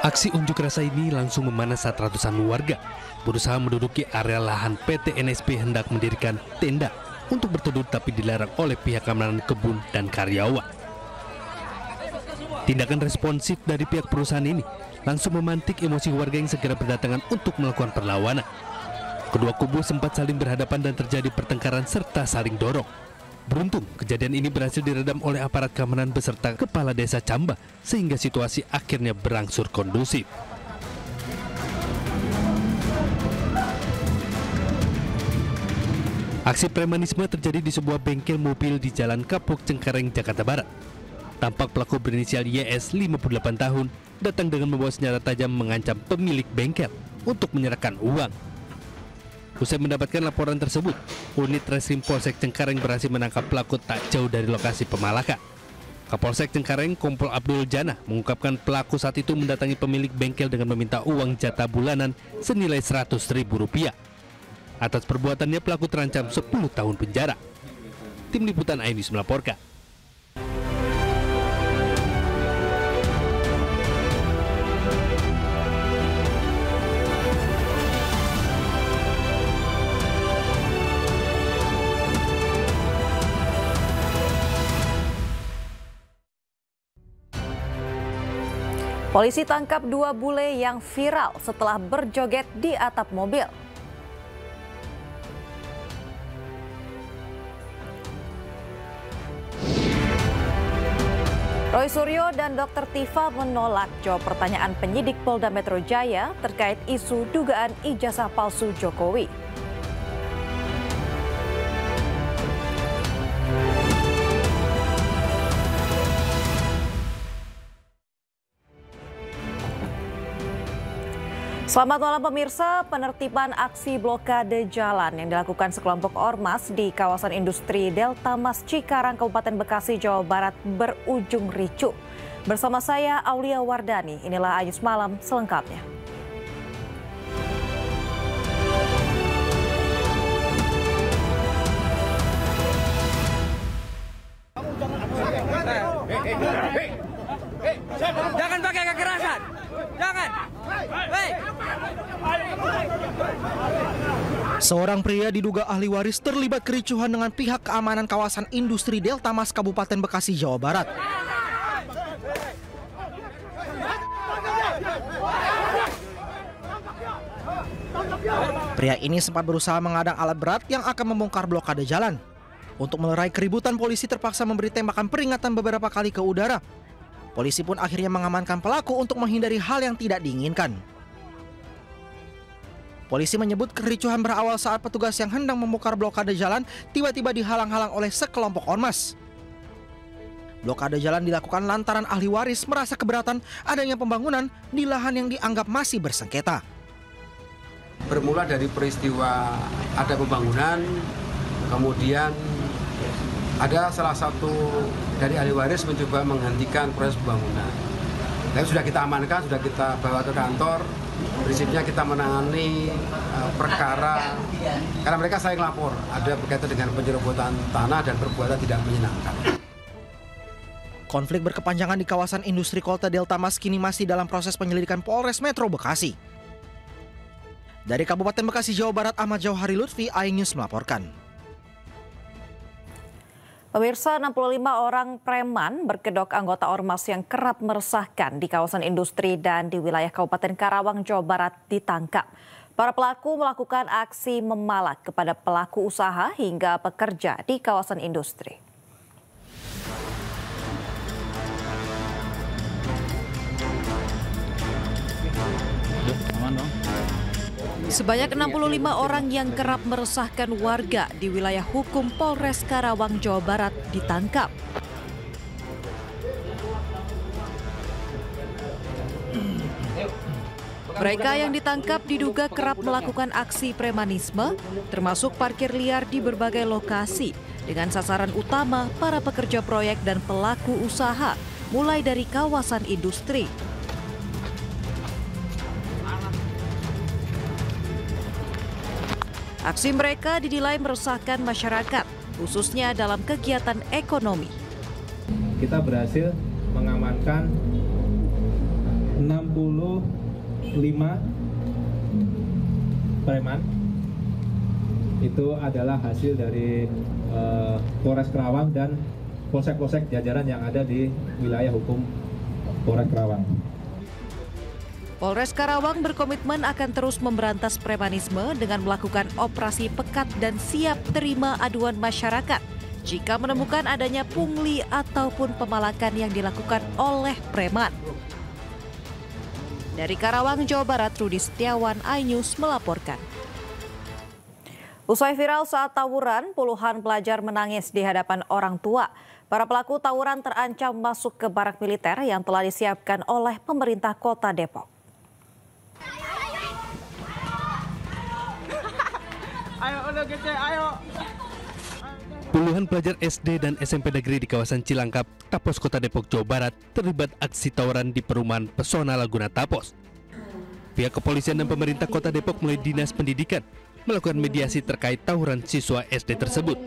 Aksi unjuk rasa ini langsung memanas saat ratusan warga berusaha menduduki area lahan PT NSP hendak mendirikan tenda untuk berteduh tapi dilarang oleh pihak keamanan kebun dan karyawan. Tindakan responsif dari pihak perusahaan ini langsung memantik emosi warga yang segera berdatangan untuk melakukan perlawanan. Kedua kubu sempat saling berhadapan dan terjadi pertengkaran serta saling dorong. Beruntung, kejadian ini berhasil diredam oleh aparat keamanan beserta kepala desa Camba sehingga situasi akhirnya berangsur kondusif. Aksi premanisme terjadi di sebuah bengkel mobil di Jalan Kapuk Cengkareng, Jakarta Barat. Tampak pelaku berinisial YS 58 tahun datang dengan membawa senjata tajam mengancam pemilik bengkel untuk menyerahkan uang. Usai mendapatkan laporan tersebut, unit Reskrim Polsek Cengkareng berhasil menangkap pelaku tak jauh dari lokasi pemalakan. Kapolsek Cengkareng Kompol Abdul Jannah mengungkapkan pelaku saat itu mendatangi pemilik bengkel dengan meminta uang jatah bulanan senilai Rp100.000. Atas perbuatannya pelaku terancam 10 tahun penjara. Tim Liputan iNews melaporkan. Polisi tangkap 2 bule yang viral setelah berjoget di atap mobil. Roy Suryo dan Dr. Tifa menolak jawab pertanyaan penyidik Polda Metro Jaya terkait isu dugaan ijazah palsu Jokowi. Selamat malam pemirsa, penertiban aksi blokade jalan yang dilakukan sekelompok ormas di kawasan industri Delta Mas Cikarang, Kabupaten Bekasi, Jawa Barat berujung ricuh. Bersama saya Aulia Wardani, inilah iNews Malam selengkapnya. Jangan pakai kekerasan, jangan. Seorang pria diduga ahli waris terlibat kericuhan dengan pihak keamanan kawasan industri Delta Mas Kabupaten Bekasi, Jawa Barat. Pria ini sempat berusaha mengadang alat berat yang akan membongkar blokade jalan. Untuk melerai keributan, polisi terpaksa memberi tembakan peringatan beberapa kali ke udara. Polisi pun akhirnya mengamankan pelaku untuk menghindari hal yang tidak diinginkan. Polisi menyebut kericuhan berawal saat petugas yang hendak membongkar blokade jalan tiba-tiba dihalang-halang oleh sekelompok ormas. Blokade jalan dilakukan lantaran ahli waris merasa keberatan adanya pembangunan di lahan yang dianggap masih bersengketa. Bermula dari peristiwa ada pembangunan, kemudian ada salah satu dari ahli waris mencoba menghentikan proses pembangunan. Tapi sudah kita amankan, sudah kita bawa ke kantor. Prinsipnya kita menangani perkara karena mereka saling lapor ada berkaitan dengan penyerobotan tanah dan perbuatan tidak menyenangkan. Konflik berkepanjangan di kawasan industri Kota Delta Mas kini masih dalam proses penyelidikan Polres Metro Bekasi. Dari Kabupaten Bekasi, Jawa Barat, Ahmad Jauhari Lutfi, iNews melaporkan. Pemirsa, 65 orang preman berkedok anggota ormas yang kerap meresahkan di kawasan industri dan di wilayah Kabupaten Karawang, Jawa Barat ditangkap. Para pelaku melakukan aksi memalak kepada pelaku usaha hingga pekerja di kawasan industri. Sebanyak 65 orang yang kerap meresahkan warga di wilayah hukum Polres Karawang, Jawa Barat ditangkap. Mereka yang ditangkap diduga kerap melakukan aksi premanisme, termasuk parkir liar di berbagai lokasi, dengan sasaran utama para pekerja proyek dan pelaku usaha, mulai dari kawasan industri. Aksi mereka dinilai meresahkan masyarakat, khususnya dalam kegiatan ekonomi. Kita berhasil mengamankan 65 preman. Itu adalah hasil dari Polres Karawang dan polsek-polsek jajaran yang ada di wilayah hukum Polres Karawang. Polres Karawang berkomitmen akan terus memberantas premanisme dengan melakukan operasi pekat dan siap terima aduan masyarakat jika menemukan adanya pungli ataupun pemalakan yang dilakukan oleh preman. Dari Karawang, Jawa Barat, Rudi Setiawan, iNews melaporkan. Usai viral saat tawuran, puluhan pelajar menangis di hadapan orang tua. Para pelaku tawuran terancam masuk ke barak militer yang telah disiapkan oleh pemerintah Kota Depok. Ayo, udah gede, ayo. Puluhan pelajar SD dan SMP negeri di kawasan Cilangkap, Tapos, Kota Depok, Jawa Barat terlibat aksi tawuran di perumahan Pesona Laguna Tapos. Pihak kepolisian dan pemerintah Kota Depok melalui Dinas Pendidikan melakukan mediasi terkait tawuran siswa SD tersebut.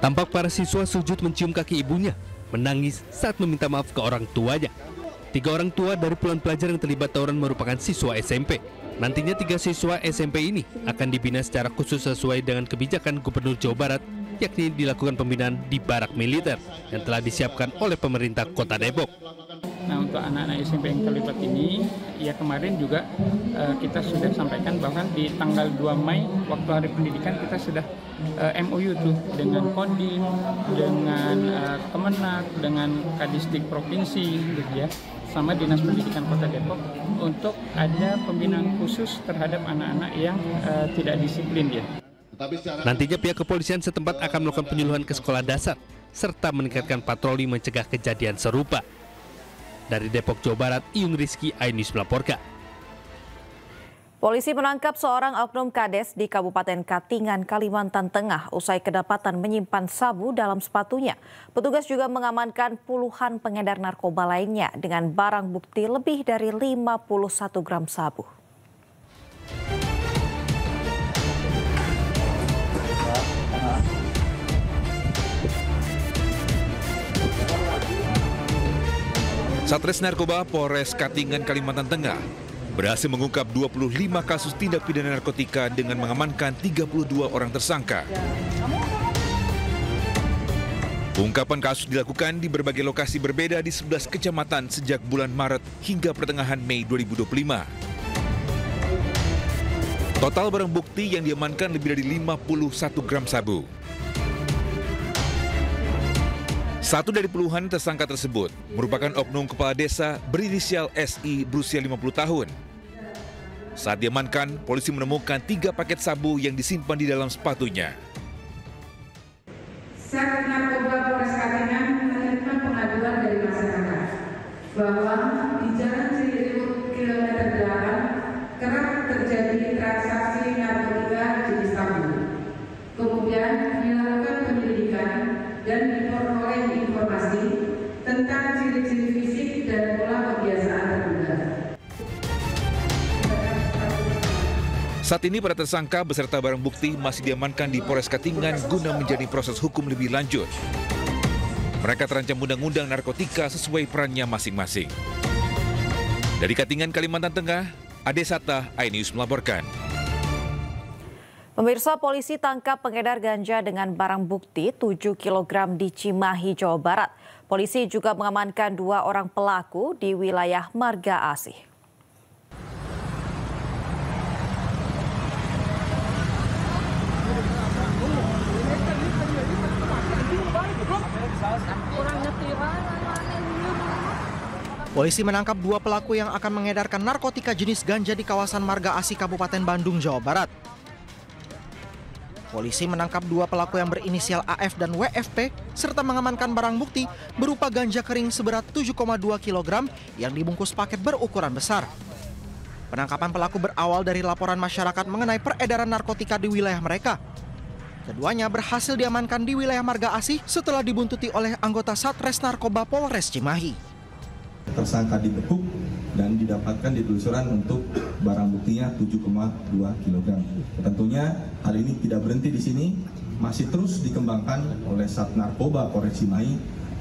Tampak para siswa sujud mencium kaki ibunya, menangis saat meminta maaf ke orang tuanya. 3 orang tua dari puluhan pelajar yang terlibat tawuran merupakan siswa SMP. Nantinya 3 siswa SMP ini akan dibina secara khusus sesuai dengan kebijakan Gubernur Jawa Barat, yakni dilakukan pembinaan di barak militer yang telah disiapkan oleh pemerintah Kota Depok. Nah, untuk anak-anak SMP yang terlibat ini, ya kemarin juga kita sudah sampaikan bahwa di tanggal 2 Mei waktu Hari Pendidikan kita sudah MOU tuh dengan Kodim, dengan Kemenak, dengan Kadisdik Provinsi gitu ya, sama Dinas Pendidikan Kota Depok untuk ada pembinaan khusus terhadap anak-anak yang tidak disiplin ya. Nantinya pihak kepolisian setempat akan melakukan penyuluhan ke sekolah dasar serta meningkatkan patroli mencegah kejadian serupa. Dari Depok, Jawa Barat, Iyung Rizky, iNews melaporkan. Polisi menangkap seorang oknum kades di Kabupaten Katingan, Kalimantan Tengah usai kedapatan menyimpan sabu dalam sepatunya. Petugas juga mengamankan puluhan pengedar narkoba lainnya dengan barang bukti lebih dari 51 gram sabu. Satres Narkoba Polres Katingan, Kalimantan Tengah berhasil mengungkap 25 kasus tindak pidana narkotika dengan mengamankan 32 orang tersangka. Pengungkapan kasus dilakukan di berbagai lokasi berbeda di 11 kecamatan sejak bulan Maret hingga pertengahan Mei 2025. Total barang bukti yang diamankan lebih dari 51 gram sabu. Satu dari puluhan tersangka tersebut merupakan oknum kepala desa berinisial SI berusia 50 tahun. Saat diamankan, polisi menemukan 3 paket sabu yang disimpan di dalam sepatunya. Sat Narkoba Polres Katingan menerima pengaduan dari masyarakat bahwa di Jalan Cililiwung kilometer 8 kerap terjadi transaksi narkotika jenis sabu. Kemudian dilakukan penyelidikan dan diperoleh informasi tentang ciri-ciri fisik dan pola kebiasaan terduga. Saat ini para tersangka beserta barang bukti masih diamankan di Polres Katingan guna menjadi proses hukum lebih lanjut. Mereka terancam undang-undang narkotika sesuai perannya masing-masing. Dari Katingan, Kalimantan Tengah, Ade Sata, iNews melaporkan. Pemirsa, polisi tangkap pengedar ganja dengan barang bukti 7 kg di Cimahi, Jawa Barat. Polisi juga mengamankan 2 orang pelaku di wilayah Marga Asih. Polisi menangkap 2 pelaku yang akan mengedarkan narkotika jenis ganja di kawasan Marga Asih, Kabupaten Bandung, Jawa Barat. Polisi menangkap 2 pelaku yang berinisial AF dan WFP serta mengamankan barang bukti berupa ganja kering seberat 7,2 kg yang dibungkus paket berukuran besar. Penangkapan pelaku berawal dari laporan masyarakat mengenai peredaran narkotika di wilayah mereka. Keduanya berhasil diamankan di wilayah Marga Asih setelah dibuntuti oleh anggota Satres Narkoba Polres Cimahi. Tersangka dibekuk dan didapatkan ditelusuran untuk barang buktinya 7,2 kg. Tentunya hal ini tidak berhenti di sini. masih terus dikembangkan oleh Sat Narkoba Polres Cimahi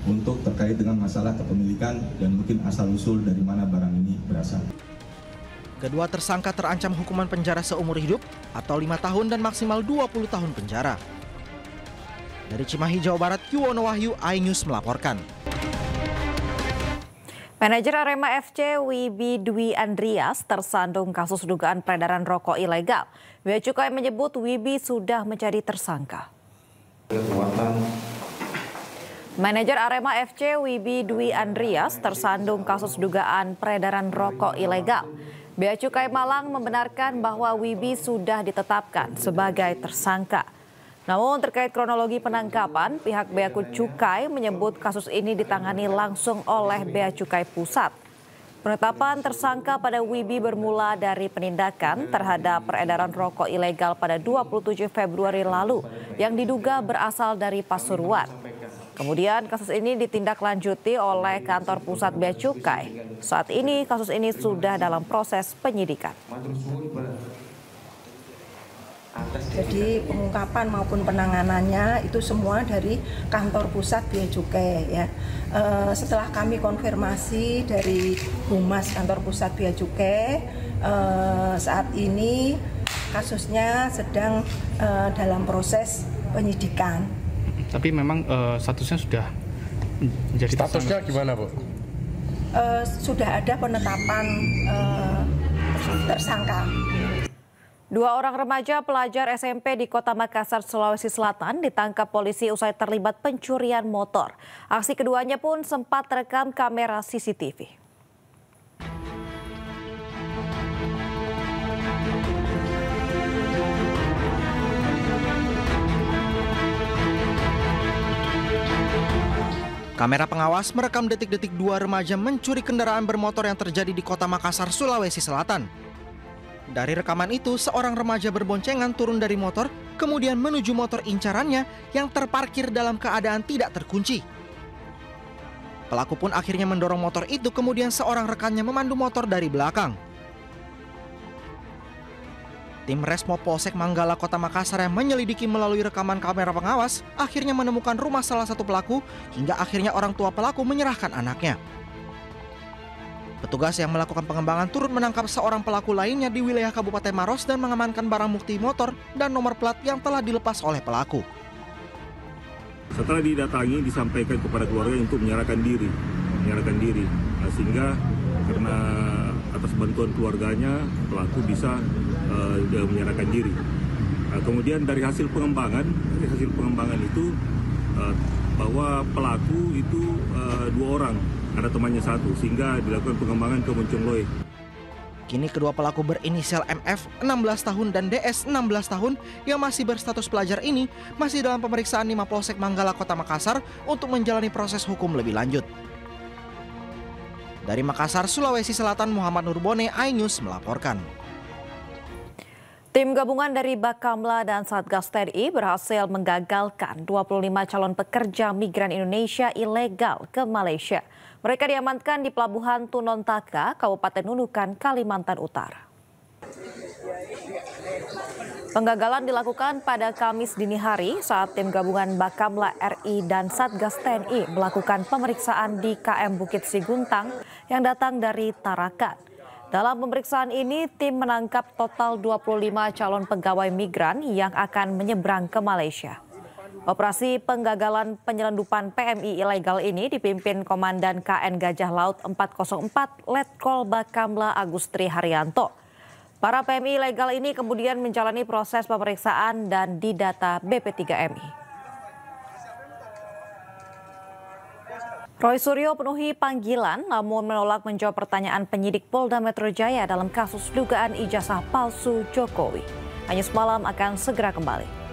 untuk terkait dengan masalah kepemilikan dan mungkin asal-usul dari mana barang ini berasal. Kedua tersangka terancam hukuman penjara seumur hidup atau 5 tahun dan maksimal 20 tahun penjara. Dari Cimahi, Jawa Barat, Yuwono Wahyu, iNews melaporkan. Manajer Arema FC Wibi Dwi Andrias tersandung kasus dugaan peredaran rokok ilegal. Bea Cukai menyebut Wibi sudah menjadi tersangka. Manajer Arema FC Wibi Dwi Andrias tersandung kasus dugaan peredaran rokok ilegal. Bea Cukai Malang membenarkan bahwa Wibi sudah ditetapkan sebagai tersangka. Namun terkait kronologi penangkapan, pihak Bea Cukai menyebut kasus ini ditangani langsung oleh Bea Cukai Pusat. Penetapan tersangka pada Wibi bermula dari penindakan terhadap peredaran rokok ilegal pada 27 Februari lalu yang diduga berasal dari Pasuruan. Kemudian kasus ini ditindaklanjuti oleh kantor pusat Bea Cukai. Saat ini kasus ini sudah dalam proses penyidikan. Jadi pengungkapan maupun penanganannya itu semua dari kantor pusat Bea Cukai ya. Setelah kami konfirmasi dari Humas kantor pusat Bea Cukai, saat ini kasusnya sedang dalam proses penyidikan. Tapi memang statusnya sudah menjadi statusnya gimana, Bu? Sudah ada penetapan tersangka. 2 orang remaja pelajar SMP di Kota Makassar, Sulawesi Selatan ditangkap polisi usai terlibat pencurian motor. Aksi keduanya pun sempat terekam kamera CCTV. Kamera pengawas merekam detik-detik 2 remaja mencuri kendaraan bermotor yang terjadi di Kota Makassar, Sulawesi Selatan. Dari rekaman itu, seorang remaja berboncengan turun dari motor, kemudian menuju motor incarannya yang terparkir dalam keadaan tidak terkunci. Pelaku pun akhirnya mendorong motor itu, kemudian seorang rekannya memandu motor dari belakang. Tim Resmo Polsek Manggala Kota Makassar yang menyelidiki melalui rekaman kamera pengawas akhirnya menemukan rumah salah satu pelaku hingga akhirnya orang tua pelaku menyerahkan anaknya. Petugas yang melakukan pengembangan turut menangkap seorang pelaku lainnya di wilayah Kabupaten Maros dan mengamankan barang bukti motor dan nomor plat yang telah dilepas oleh pelaku. Setelah didatangi disampaikan kepada keluarga untuk menyerahkan diri, sehingga karena atas bantuan keluarganya pelaku bisa menyerahkan diri. Kemudian dari hasil pengembangan itu bahwa pelaku itu 2 orang. Ada temannya 1, sehingga dilakukan pengembangan ke Moncongloe. Kini kedua pelaku berinisial MF 16 tahun dan DS 16 tahun yang masih berstatus pelajar ini masih dalam pemeriksaan di Mapolsek Manggala Kota Makassar untuk menjalani proses hukum lebih lanjut. Dari Makassar, Sulawesi Selatan, Muhammad Nurbone, iNews melaporkan. Tim gabungan dari Bakamla dan Satgas TNI berhasil menggagalkan 25 calon pekerja migran Indonesia ilegal ke Malaysia. Mereka diamankan di Pelabuhan Tunontaka, Kabupaten Nunukan, Kalimantan Utara. Penggagalan dilakukan pada Kamis dini hari saat tim gabungan Bakamla RI dan Satgas TNI melakukan pemeriksaan di KM Bukit Siguntang yang datang dari Tarakan. Dalam pemeriksaan ini, tim menangkap total 25 calon pegawai migran yang akan menyeberang ke Malaysia. Operasi penggagalan penyelundupan PMI ilegal ini dipimpin Komandan KN Gajah Laut 404 Letkol Bakamla Agustri Haryanto. Para PMI ilegal ini kemudian menjalani proses pemeriksaan dan didata BP3MI. Roy Suryo penuhi panggilan namun menolak menjawab pertanyaan penyidik Polda Metro Jaya dalam kasus dugaan ijazah palsu Jokowi. iNews Malam akan segera kembali.